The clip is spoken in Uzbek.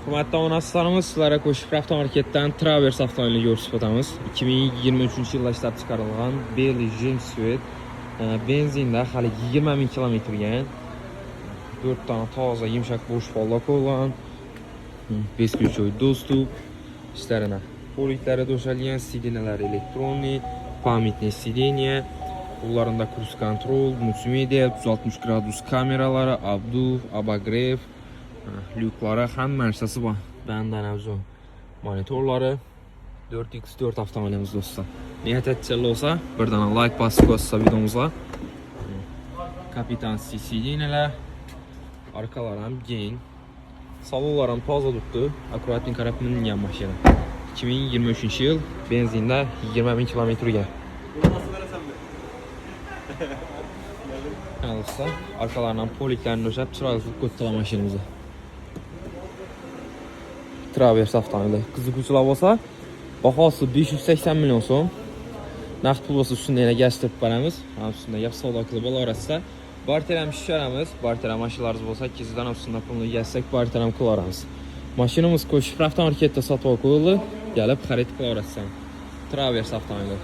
Hürmetli onaçlarımız sizlere Qo'shib avtomarketdan Travers avtomobilini ko'rsatib o'tamiz. 2023 yilda ishlab chiqarilgan Beli James Sweet benzinda hali 20 ming kilometrga 4 tane toza yumshoq bo'sh pollar qo'yilgan. Beskutchoy dostup ishlarina. Poliklari to'shalgan, sidinalar elektronli, pamitli sideniya, ularında cruise control, multimedia, 360 gradus kameralari, abduv, abagrev, lyuklari hamma narsasi bor. Bandan avzo monitorlari 4x4 avtomobilimiz do'stlar. Niyat etchali bo'lsa, birdan like bosib qo'ysa videomizga. Kapitan sidinalar, arkalar ham keng. Salonlar ham toza turibdi. Akkuratning qarab mingan mashina. 2023 yil benzinda 20 ming kilometrga. Alsa, arkalardan poliklarni o'shab chiroyli qilib qo'ydilar mashinamizni. Travers avtomobili. Qiziquvchilar bo'lsa, bahosi 580 million so'm. Naqd pul bo'lsa shunday yana gashtirib beramiz. Ham shunday gap savdo qilib olarasiz. Barteram shishiramiz. Barteram mashinalaringiz bo'lsa, kizdan ham shunday pulni yassak barteram qilaramiz. Mashinamiz Qo'shib avtomarketda sotib qo'yildi. Kelib xarid qilaverasiz. Travers avtomobili.